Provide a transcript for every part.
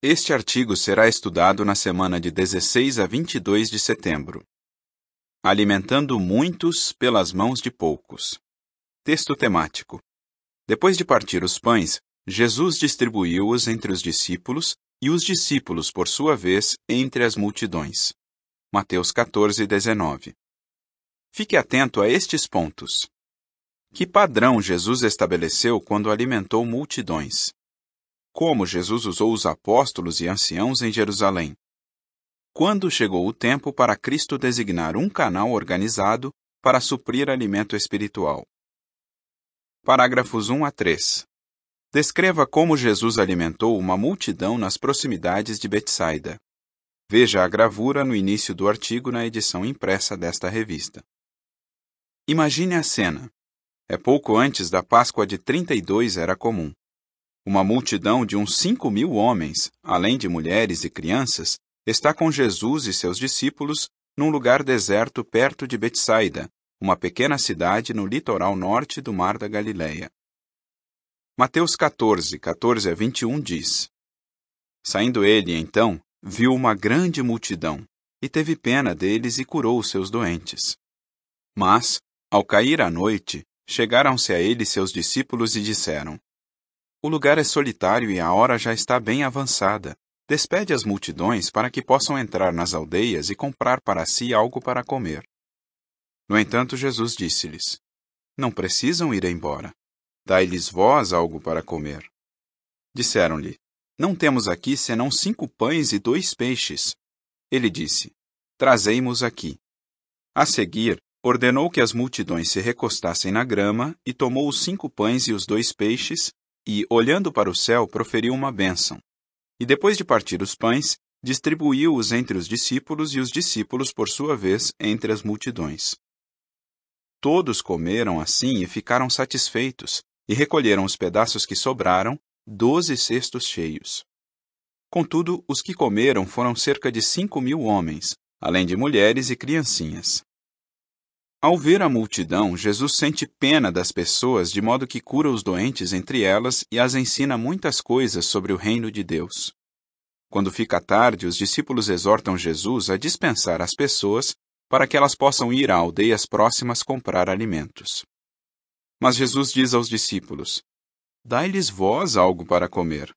Este artigo será estudado na semana de 16 a 22 de setembro. Alimentando muitos pelas mãos de poucos. Texto temático. Depois de partir os pães, Jesus distribuiu-os entre os discípulos e os discípulos, por sua vez, entre as multidões. Mateus 14, 19. Fique atento a estes pontos. Que padrão Jesus estabeleceu quando alimentou multidões? Como Jesus usou os apóstolos e anciãos em Jerusalém? Quando chegou o tempo para Cristo designar um canal organizado para suprir alimento espiritual? Parágrafos 1 a 3. Descreva como Jesus alimentou uma multidão nas proximidades de Betsaida. Veja a gravura no início do artigo na edição impressa desta revista. Imagine a cena. É pouco antes da Páscoa de 32 era comum. Uma multidão de uns 5.000 homens, além de mulheres e crianças, está com Jesus e seus discípulos num lugar deserto perto de Betsaida, uma pequena cidade no litoral norte do Mar da Galileia. Mateus 14, 14 a 21 diz: Saindo ele, então, viu uma grande multidão, e teve pena deles e curou os seus doentes. Mas, ao cair a noite, chegaram-se a ele seus discípulos e disseram: O lugar é solitário e a hora já está bem avançada. Despede as multidões para que possam entrar nas aldeias e comprar para si algo para comer. No entanto, Jesus disse-lhes: Não precisam ir embora. Dai-lhes vós algo para comer. Disseram-lhe: Não temos aqui senão 5 pães e 2 peixes. Ele disse: Trazei-mos aqui. A seguir, ordenou que as multidões se recostassem na grama e tomou os 5 pães e os 2 peixes e, olhando para o céu, proferiu uma bênção. E depois de partir os pães, distribuiu-os entre os discípulos e os discípulos, por sua vez, entre as multidões. Todos comeram assim e ficaram satisfeitos, e recolheram os pedaços que sobraram, 12 cestos cheios. Contudo, os que comeram foram cerca de 5.000 homens, além de mulheres e criancinhas. Ao ver a multidão, Jesus sente pena das pessoas, de modo que cura os doentes entre elas e as ensina muitas coisas sobre o reino de Deus. Quando fica tarde, os discípulos exortam Jesus a dispensar as pessoas para que elas possam ir a aldeias próximas comprar alimentos. Mas Jesus diz aos discípulos: Dai-lhes vós algo para comer.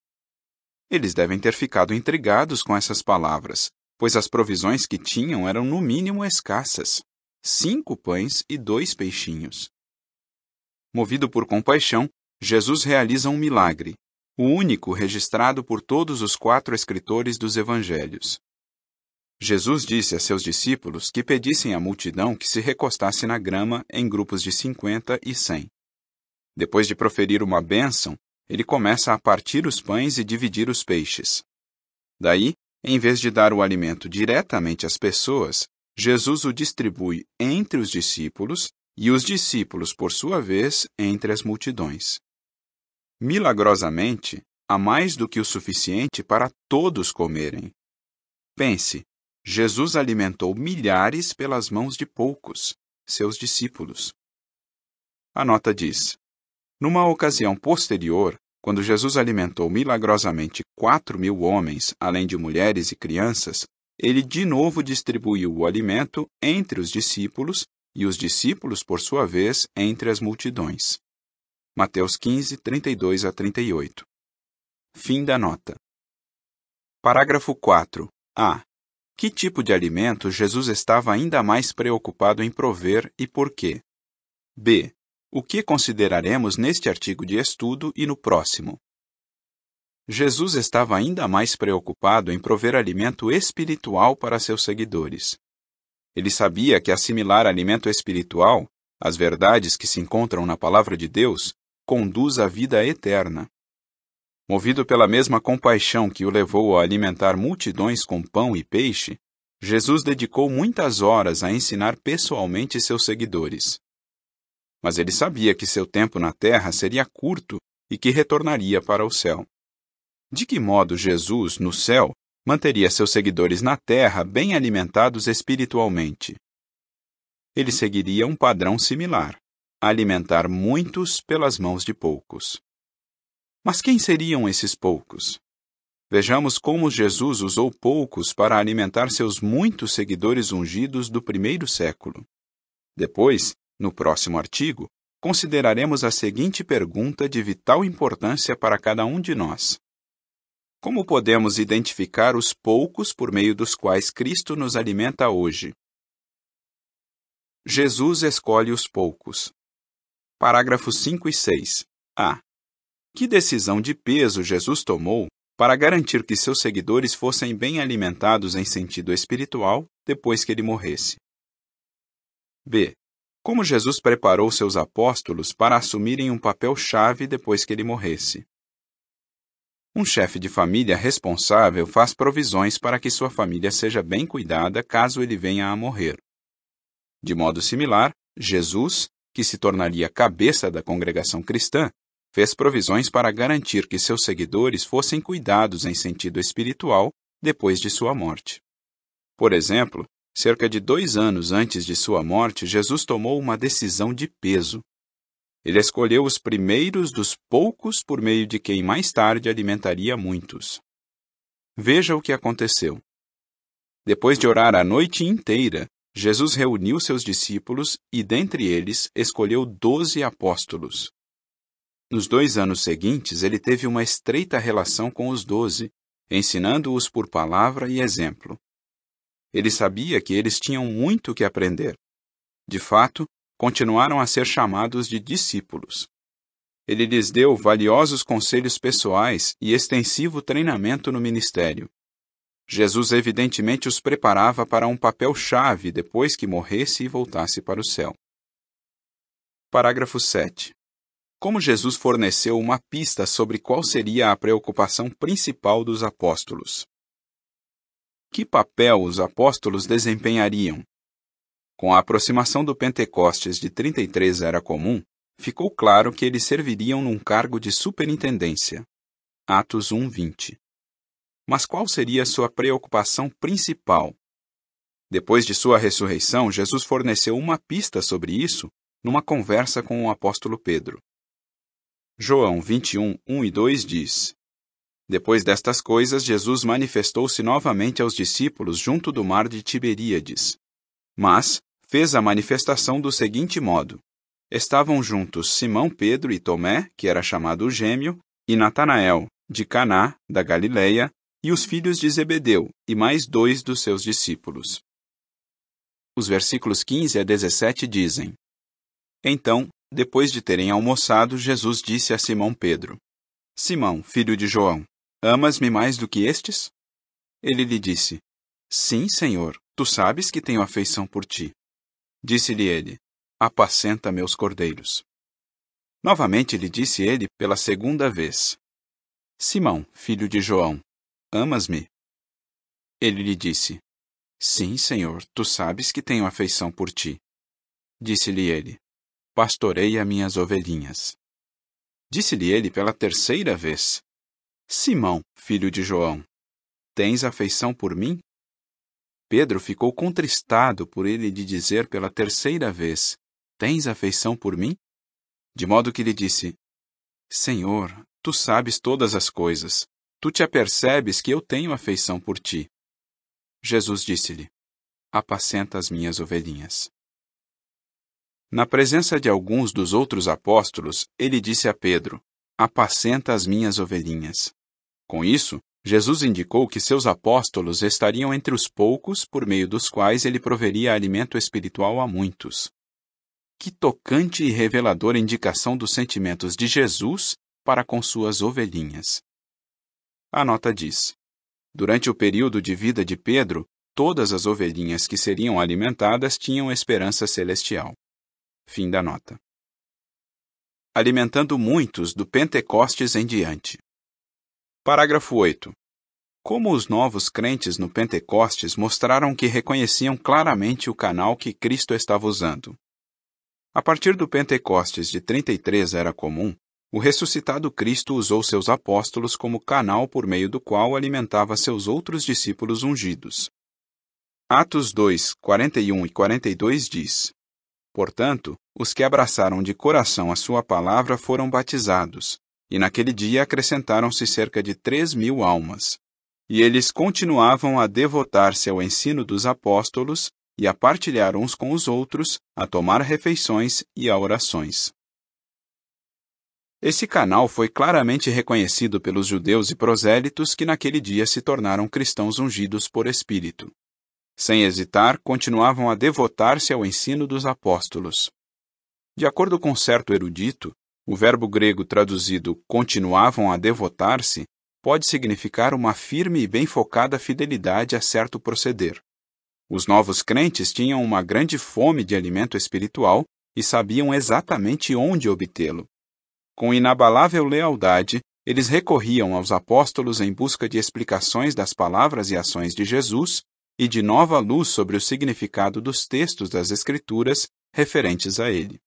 Eles devem ter ficado intrigados com essas palavras, pois as provisões que tinham eram no mínimo escassas. 5 pães e 2 peixinhos. Movido por compaixão, Jesus realiza um milagre, o único registrado por todos os 4 escritores dos evangelhos. Jesus disse a seus discípulos que pedissem à multidão que se recostasse na grama em grupos de 50 e 100. Depois de proferir uma bênção, ele começa a partir os pães e dividir os peixes. Daí, em vez de dar o alimento diretamente às pessoas, Jesus o distribui entre os discípulos e os discípulos, por sua vez, entre as multidões. Milagrosamente, há mais do que o suficiente para todos comerem. Pense, Jesus alimentou milhares pelas mãos de poucos, seus discípulos. A nota diz: Numa ocasião posterior, quando Jesus alimentou milagrosamente 4.000 homens, além de mulheres e crianças, ele de novo distribuiu o alimento entre os discípulos e os discípulos, por sua vez, entre as multidões. Mateus 15, 32 a 38. Fim da nota. Parágrafo 4. A. Que tipo de alimento Jesus estava ainda mais preocupado em prover e por quê? B. O que consideraremos neste artigo de estudo e no próximo? Jesus estava ainda mais preocupado em prover alimento espiritual para seus seguidores. Ele sabia que assimilar alimento espiritual, as verdades que se encontram na Palavra de Deus, conduz à vida eterna. Movido pela mesma compaixão que o levou a alimentar multidões com pão e peixe, Jesus dedicou muitas horas a ensinar pessoalmente seus seguidores. Mas ele sabia que seu tempo na terra seria curto e que retornaria para o céu. De que modo Jesus, no céu, manteria seus seguidores na terra bem alimentados espiritualmente? Ele seguiria um padrão similar: alimentar muitos pelas mãos de poucos. Mas quem seriam esses poucos? Vejamos como Jesus usou poucos para alimentar seus muitos seguidores ungidos do primeiro século. Depois, no próximo artigo, consideraremos a seguinte pergunta de vital importância para cada um de nós: como podemos identificar os poucos por meio dos quais Cristo nos alimenta hoje? Jesus escolhe os poucos. Parágrafos 5 e 6. A. Que decisão de peso Jesus tomou para garantir que seus seguidores fossem bem alimentados em sentido espiritual depois que ele morresse? B. Como Jesus preparou seus apóstolos para assumirem um papel-chave depois que ele morresse? Um chefe de família responsável faz provisões para que sua família seja bem cuidada caso ele venha a morrer. De modo similar, Jesus, que se tornaria cabeça da congregação cristã, fez provisões para garantir que seus seguidores fossem cuidados em sentido espiritual depois de sua morte. Por exemplo, cerca de 2 anos antes de sua morte, Jesus tomou uma decisão de peso. Ele escolheu os primeiros dos poucos por meio de quem mais tarde alimentaria muitos. Veja o que aconteceu. Depois de orar a noite inteira, Jesus reuniu seus discípulos e, dentre eles, escolheu 12 apóstolos. Nos 2 anos seguintes, ele teve uma estreita relação com os 12, ensinando-os por palavra e exemplo. Ele sabia que eles tinham muito que aprender. De fato, continuaram a ser chamados de discípulos. Ele lhes deu valiosos conselhos pessoais e extensivo treinamento no ministério. Jesus evidentemente os preparava para um papel-chave depois que morresse e voltasse para o céu. Parágrafo 7. Como Jesus forneceu uma pista sobre qual seria a preocupação principal dos apóstolos? Que papel os apóstolos desempenhariam? Com a aproximação do Pentecostes de 33 era comum, ficou claro que eles serviriam num cargo de superintendência. Atos 1:20. Mas qual seria sua preocupação principal? Depois de sua ressurreição, Jesus forneceu uma pista sobre isso numa conversa com o apóstolo Pedro. João 21:1 e 2 diz: Depois destas coisas, Jesus manifestou-se novamente aos discípulos junto do mar de Tiberíades. Mas fez a manifestação do seguinte modo: estavam juntos Simão Pedro e Tomé, que era chamado o Gêmeo, e Natanael, de Caná, da Galileia, e os filhos de Zebedeu, e mais 2 dos seus discípulos. Os versículos 15 a 17 dizem: Então, depois de terem almoçado, Jesus disse a Simão Pedro: Simão, filho de João, amas-me mais do que estes? Ele lhe disse: Sim, Senhor, tu sabes que tenho afeição por ti. Disse-lhe ele: Apacenta meus cordeiros. Novamente lhe disse ele pela segunda vez: Simão, filho de João, amas-me? Ele lhe disse: Sim, Senhor, tu sabes que tenho afeição por ti. Disse-lhe ele: Pastoreia minhas ovelhinhas. Disse-lhe ele pela terceira vez: Simão, filho de João, tens afeição por mim? Pedro ficou contristado por ele lhe dizer pela terceira vez: Tens afeição por mim? De modo que lhe disse: Senhor, tu sabes todas as coisas. Tu te apercebes que eu tenho afeição por ti. Jesus disse-lhe: Apacenta as minhas ovelhinhas. Na presença de alguns dos outros apóstolos, ele disse a Pedro: Apacenta as minhas ovelhinhas. Com isso, Jesus indicou que seus apóstolos estariam entre os poucos por meio dos quais ele proveria alimento espiritual a muitos. Que tocante e reveladora indicação dos sentimentos de Jesus para com suas ovelhinhas. A nota diz: durante o período de vida de Pedro, todas as ovelhinhas que seriam alimentadas tinham esperança celestial. Fim da nota. Alimentando muitos do Pentecostes em diante. Parágrafo 8. Como os novos crentes no Pentecostes mostraram que reconheciam claramente o canal que Cristo estava usando. A partir do Pentecostes de 33 era comum, o ressuscitado Cristo usou seus apóstolos como canal por meio do qual alimentava seus outros discípulos ungidos. Atos 2, 41 e 42 diz: Portanto, os que abraçaram de coração a sua palavra foram batizados, e naquele dia acrescentaram-se cerca de 3.000 almas. E eles continuavam a devotar-se ao ensino dos apóstolos e a partilhar uns com os outros, a tomar refeições e a orações. Esse canal foi claramente reconhecido pelos judeus e prosélitos que naquele dia se tornaram cristãos ungidos por Espírito. Sem hesitar, continuavam a devotar-se ao ensino dos apóstolos. De acordo com certo erudito, o verbo grego traduzido continuavam a devotar-se pode significar uma firme e bem focada fidelidade a certo proceder. Os novos crentes tinham uma grande fome de alimento espiritual e sabiam exatamente onde obtê-lo. Com inabalável lealdade, eles recorriam aos apóstolos em busca de explicações das palavras e ações de Jesus e de nova luz sobre o significado dos textos das Escrituras referentes a ele.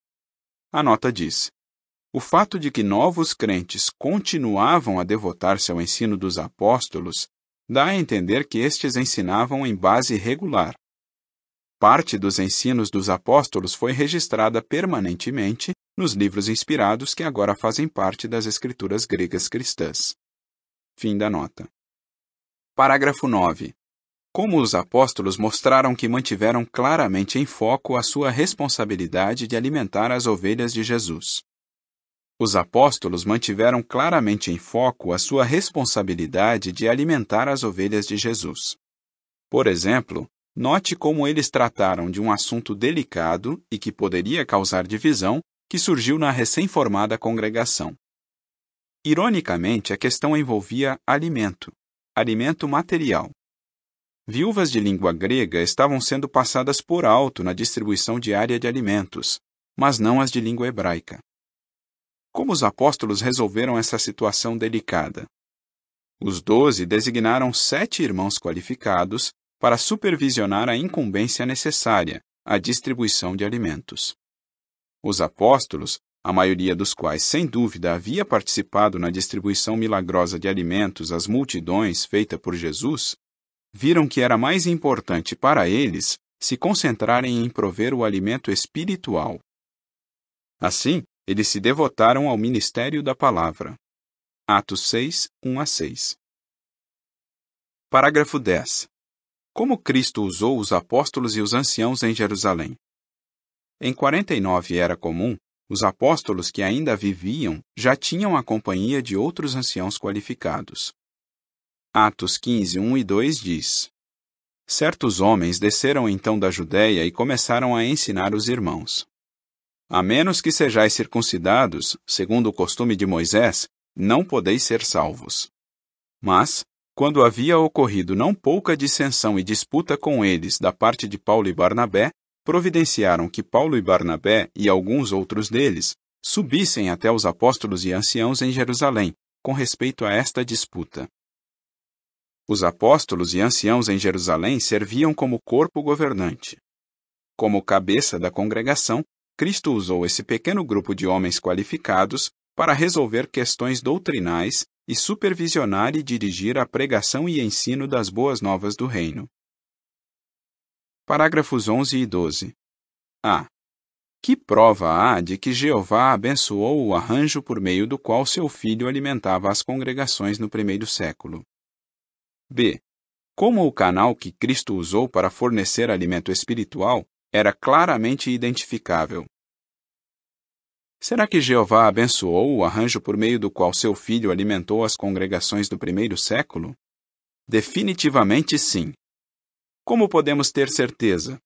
A nota diz: o fato de que novos crentes continuavam a devotar-se ao ensino dos apóstolos dá a entender que estes ensinavam em base regular. Parte dos ensinos dos apóstolos foi registrada permanentemente nos livros inspirados que agora fazem parte das escrituras gregas cristãs. Fim da nota. Parágrafo 9. Como os apóstolos mostraram que mantiveram claramente em foco a sua responsabilidade de alimentar as ovelhas de Jesus. Os apóstolos mantiveram claramente em foco a sua responsabilidade de alimentar as ovelhas de Jesus. Por exemplo, note como eles trataram de um assunto delicado e que poderia causar divisão que surgiu na recém-formada congregação. Ironicamente, a questão envolvia alimento material. Viúvas de língua grega estavam sendo passadas por alto na distribuição diária de alimentos, mas não as de língua hebraica. Como os apóstolos resolveram essa situação delicada? Os 12 designaram 7 irmãos qualificados para supervisionar a incumbência necessária, a distribuição de alimentos. Os apóstolos, a maioria dos quais sem dúvida havia participado na distribuição milagrosa de alimentos às multidões feita por Jesus, viram que era mais importante para eles se concentrarem em prover o alimento espiritual. Assim, eles se devotaram ao ministério da palavra. Atos 6, 1-6. Parágrafo 10. Como Cristo usou os apóstolos e os anciãos em Jerusalém? Em 49 era comum, os apóstolos que ainda viviam já tinham a companhia de outros anciãos qualificados. Atos 15, 1 e 2 diz: certos homens desceram então da Judéia e começaram a ensinar os irmãos. A menos que sejais circuncidados, segundo o costume de Moisés, não podeis ser salvos. Mas, quando havia ocorrido não pouca dissensão e disputa com eles da parte de Paulo e Barnabé, providenciaram que Paulo e Barnabé e alguns outros deles subissem até os apóstolos e anciãos em Jerusalém, com respeito a esta disputa. Os apóstolos e anciãos em Jerusalém serviam como corpo governante. Como cabeça da congregação, Cristo usou esse pequeno grupo de homens qualificados para resolver questões doutrinais e supervisionar e dirigir a pregação e ensino das boas novas do reino. Parágrafos 11 e 12. A. Que prova há de que Jeová abençoou o arranjo por meio do qual seu filho alimentava as congregações no primeiro século? B. Como o canal que Cristo usou para fornecer alimento espiritual era claramente identificável? Será que Jeová abençoou o arranjo por meio do qual seu filho alimentou as congregações do primeiro século? Definitivamente sim. Como podemos ter certeza?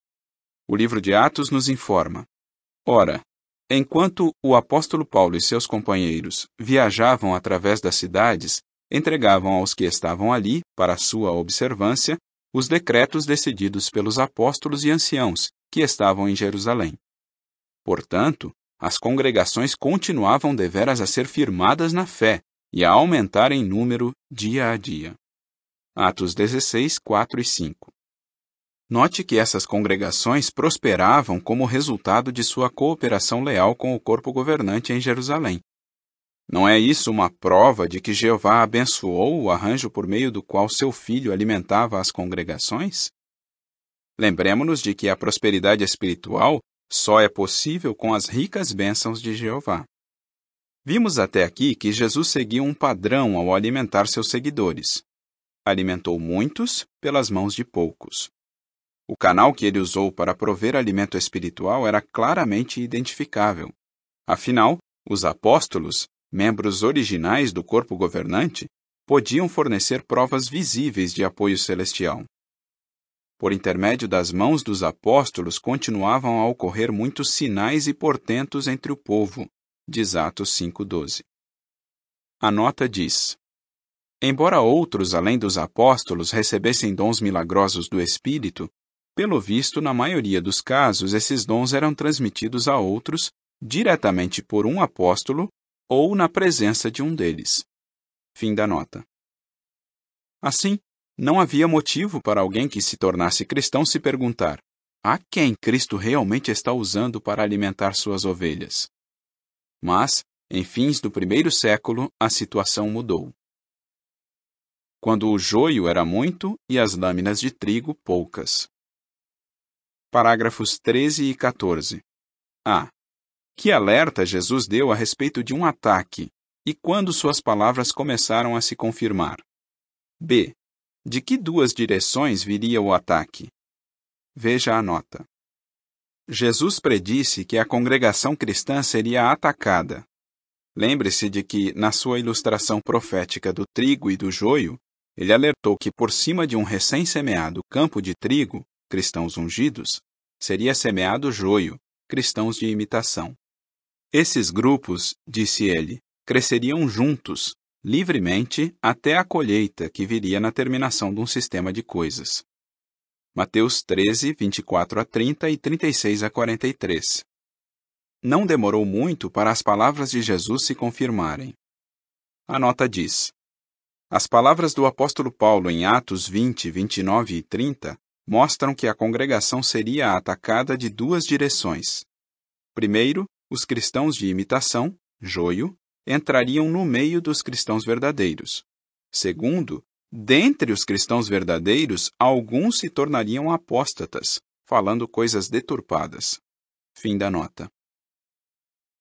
O livro de Atos nos informa. Ora, enquanto o apóstolo Paulo e seus companheiros viajavam através das cidades, entregavam aos que estavam ali, para sua observância, os decretos decididos pelos apóstolos e anciãos que estavam em Jerusalém. Portanto, as congregações continuavam deveras a ser firmadas na fé e a aumentar em número dia a dia. Atos 16, 4 e 5. Note que essas congregações prosperavam como resultado de sua cooperação leal com o corpo governante em Jerusalém. Não é isso uma prova de que Jeová abençoou o arranjo por meio do qual seu filho alimentava as congregações? Lembremos-nos de que a prosperidade espiritual só é possível com as ricas bênçãos de Jeová. Vimos até aqui que Jesus seguia um padrão ao alimentar seus seguidores. Alimentou muitos pelas mãos de poucos. O canal que ele usou para prover alimento espiritual era claramente identificável. Afinal, os apóstolos, membros originais do corpo governante, podiam fornecer provas visíveis de apoio celestial. Por intermédio das mãos dos apóstolos continuavam a ocorrer muitos sinais e portentos entre o povo, diz Atos 5:12. A nota diz: embora outros, além dos apóstolos, recebessem dons milagrosos do Espírito, pelo visto, na maioria dos casos, esses dons eram transmitidos a outros diretamente por um apóstolo ou na presença de um deles. Fim da nota. Assim, não havia motivo para alguém que se tornasse cristão se perguntar: a quem Cristo realmente está usando para alimentar suas ovelhas? Mas, em fins do primeiro século, a situação mudou. Quando o joio era muito e as lâminas de trigo poucas. Parágrafos 13 e 14. A. Que alerta Jesus deu a respeito de um ataque e quando suas palavras começaram a se confirmar? B. De que duas direções viria o ataque? Veja a nota. Jesus predisse que a congregação cristã seria atacada. Lembre-se de que, na sua ilustração profética do trigo e do joio, ele alertou que por cima de um recém-semeado campo de trigo, cristãos ungidos, seria semeado joio, cristãos de imitação. Esses grupos, disse ele, cresceriam juntos, livremente, até a colheita que viria na terminação de um sistema de coisas. Mateus 13, 24 a 30 e 36 a 43. Não demorou muito para as palavras de Jesus se confirmarem. A nota diz: as palavras do apóstolo Paulo em Atos 20, 29 e 30 mostram que a congregação seria atacada de duas direções. Primeiro, os cristãos de imitação, joio, entrariam no meio dos cristãos verdadeiros. Segundo, dentre os cristãos verdadeiros, alguns se tornariam apóstatas, falando coisas deturpadas. Fim da nota.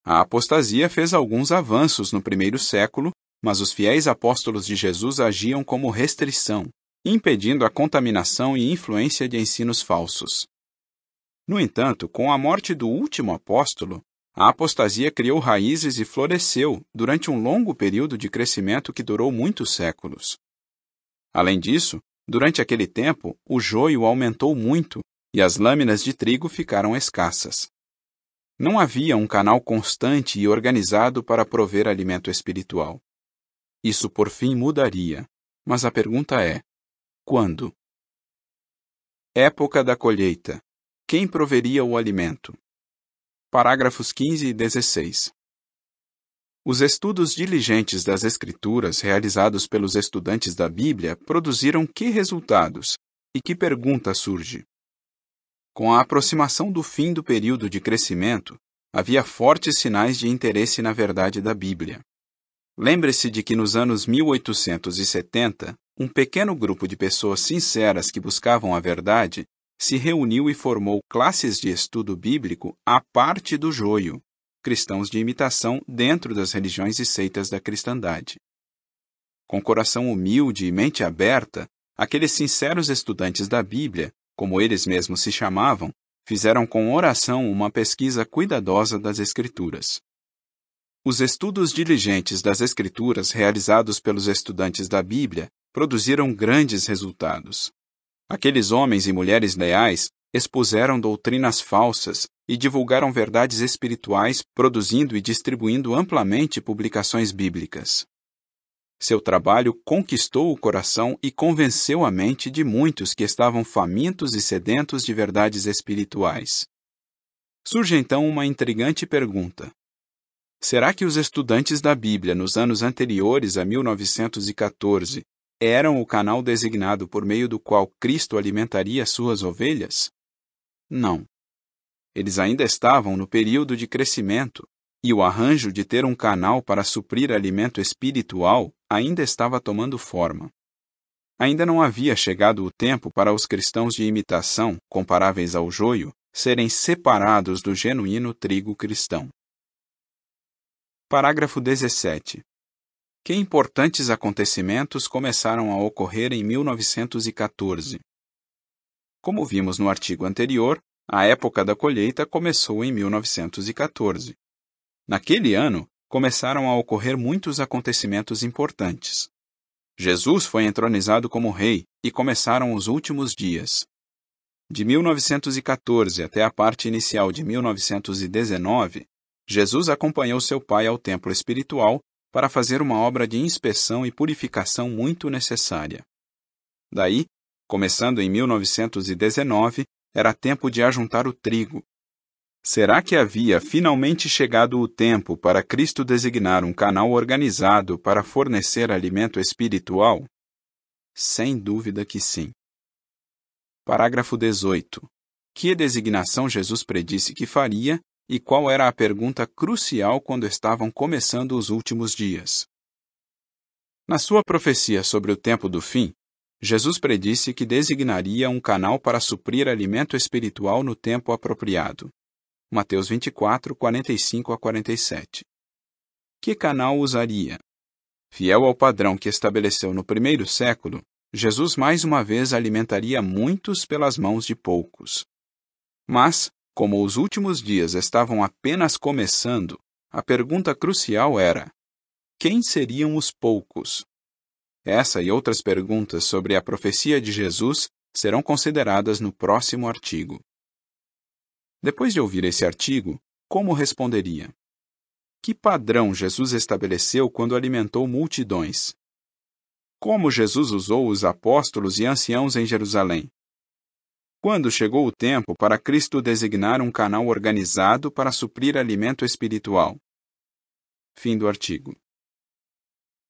A apostasia fez alguns avanços no primeiro século, mas os fiéis apóstolos de Jesus agiam como restrição, impedindo a contaminação e influência de ensinos falsos. No entanto, com a morte do último apóstolo, a apostasia criou raízes e floresceu durante um longo período de crescimento que durou muitos séculos. Além disso, durante aquele tempo, o joio aumentou muito e as lâminas de trigo ficaram escassas. Não havia um canal constante e organizado para prover alimento espiritual. Isso por fim mudaria, mas a pergunta é: quando? Época da colheita. Quem proveria o alimento? Parágrafos 15 e 16. Os estudos diligentes das Escrituras realizados pelos estudantes da Bíblia produziram que resultados? E que pergunta surge? Com a aproximação do fim do período de crescimento, havia fortes sinais de interesse na verdade da Bíblia. Lembre-se de que nos anos 1870, um pequeno grupo de pessoas sinceras que buscavam a verdade se reuniu e formou classes de estudo bíblico à parte do joio, cristãos de imitação dentro das religiões e seitas da cristandade. Com coração humilde e mente aberta, aqueles sinceros estudantes da Bíblia, como eles mesmos se chamavam, fizeram com oração uma pesquisa cuidadosa das Escrituras. Os estudos diligentes das Escrituras realizados pelos estudantes da Bíblia produziram grandes resultados. Aqueles homens e mulheres leais expuseram doutrinas falsas e divulgaram verdades espirituais, produzindo e distribuindo amplamente publicações bíblicas. Seu trabalho conquistou o coração e convenceu a mente de muitos que estavam famintos e sedentos de verdades espirituais. Surge então uma intrigante pergunta: será que os estudantes da Bíblia nos anos anteriores a 1914 eram o canal designado por meio do qual Cristo alimentaria suas ovelhas? Não. Eles ainda estavam no período de crescimento, e o arranjo de ter um canal para suprir alimento espiritual ainda estava tomando forma. Ainda não havia chegado o tempo para os cristãos de imitação, comparáveis ao joio, serem separados do genuíno trigo cristão. Parágrafo 17. Que importantes acontecimentos começaram a ocorrer em 1914? Como vimos no artigo anterior, a época da colheita começou em 1914. Naquele ano, começaram a ocorrer muitos acontecimentos importantes. Jesus foi entronizado como rei e começaram os últimos dias. De 1914 até a parte inicial de 1919, Jesus acompanhou seu pai ao templo espiritual para fazer uma obra de inspeção e purificação muito necessária. Daí, começando em 1919, era tempo de ajuntar o trigo. Será que havia finalmente chegado o tempo para Cristo designar um canal organizado para fornecer alimento espiritual? Sem dúvida que sim. Parágrafo 18. Que designação Jesus predisse que faria e qual era a pergunta crucial quando estavam começando os últimos dias? Na sua profecia sobre o tempo do fim, Jesus predisse que designaria um canal para suprir alimento espiritual no tempo apropriado. Mateus 24, 45 a 47. Que canal usaria? Fiel ao padrão que estabeleceu no primeiro século, Jesus mais uma vez alimentaria muitos pelas mãos de poucos. Mas, como os últimos dias estavam apenas começando, a pergunta crucial era: quem seriam os poucos? Essa e outras perguntas sobre a profecia de Jesus serão consideradas no próximo artigo. Depois de ouvir esse artigo, como responderia? Que padrão Jesus estabeleceu quando alimentou multidões? Como Jesus usou os apóstolos e anciãos em Jerusalém? Quando chegou o tempo para Cristo designar um canal organizado para suprir alimento espiritual? Fim do artigo.